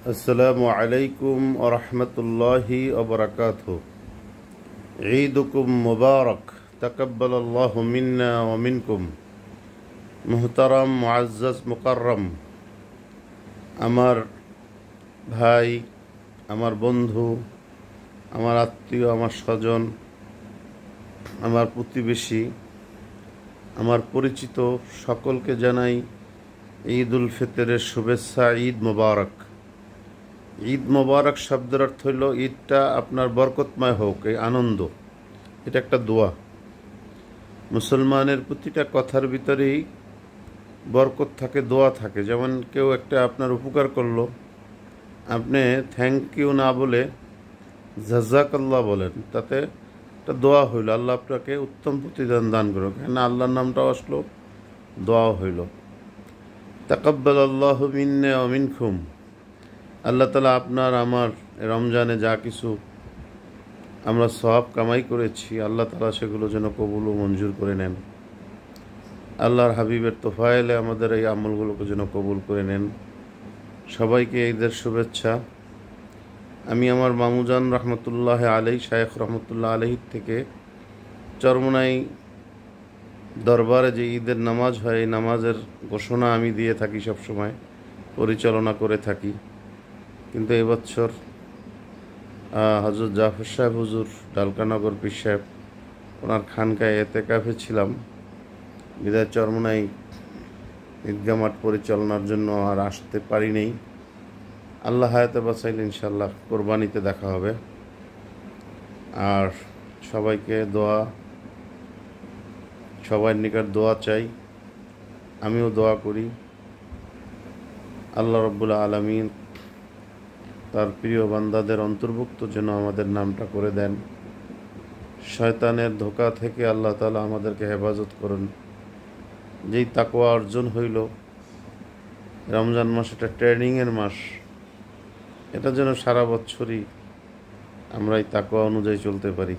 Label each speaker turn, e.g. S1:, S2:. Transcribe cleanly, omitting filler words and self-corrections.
S1: আসসালামু আলাইকুম ওয়া রাহমাতুল্লাহি ওয়া বারাকাতুহু। ঈদুকুম মুবারক, তাকাব্বালাল্লাহু মিন্না ওয়া মিনকুম। মুহতারাম মুআজ্জাজ মুকাররম, আমার ভাই, আমার বন্ধু, আমার আত্মীয়, আমার স্বজন, আমার প্রতিবেশী, আমার পরিচিত সকলকে জানাই ঈদ উল ফিতরের শুভেচ্ছা। ঈদ মুবারক। ঈদ মোবারক শব্দের অর্থ হইল ঈদটা আপনার বরকতময় হোক, এই আনন্দ। এটা একটা দোয়া। মুসলমানের প্রতিটা কথার ভিতরেই বরকত থাকে, দোয়া থাকে। যেমন কেউ একটা আপনার উপকার করলো, আপনি থ্যাংক ইউ না বলে জাযাকাল্লাহ বলেন, তাতে একটা দোয়া হইল, আল্লাহ আপনাকে উত্তম প্রতিদান দান করুক। হ্যাঁ, আল্লাহর নামটাও আসলো, দোয়াও হইল। তাকাব্বালাল্লাহু মিন্না ওয়া মিনকুম। আল্লাহ তাআলা আপনার আমার রমজানে যা কিছু আমরা সওয়াব কামাই করেছি, আল্লাহ তাআলা সেগুলো যেন কবুল ও মঞ্জুর করে নেন। আল্লাহর হাবিবের তোফায়েলে আমাদের এই আমলগুলোকে যেন কবুল করে নেন। সবাইকে ঈদের শুভেচ্ছা। আমি আমার মামুজান রহমতুল্লাহ আলাই, শায়েখ রহমতুল্লাহ আলাইহির থেকে চরমোনাই দরবারে যে ঈদের নামাজ হয়, এই নামাজের ঘোষণা আমি দিয়ে থাকি, সবসময় পরিচালনা করে থাকি। কিন্তু এবছর হযরত জাফর সাহেব হুজুর, ডালকানগর পীর সাহেব, ওনার খানকায় এতেকাফে ছিলাম, বিদায় চরমোনাই ঈদগাহ মাঠ পরিচালনার জন্য আর আসতে পারিনি। আল্লাহ হায়াতে বাঁচাইলে ইনশাল্লাহ কোরবানিতে দেখা হবে। আর সবাইকে দোয়া, সবার নিকট দোয়া চাই, আমিও দোয়া করি আল্লাহ রব্বুল আলামিন তার প্রিয় বান্দাদের অন্তর্ভুক্ত যেন আমাদের নামটা করে দেন। শয়তানের ধোঁকা থেকে আল্লাহ তাআলা আমাদেরকে হেফাজত করুন। যেই তাকওয়া অর্জন হইল, রমজান মাস এটা ট্রেনিংয়ের মাস, এটা যেন সারা বছরই আমরা এই তাকওয়া অনুযায়ী চলতে পারি।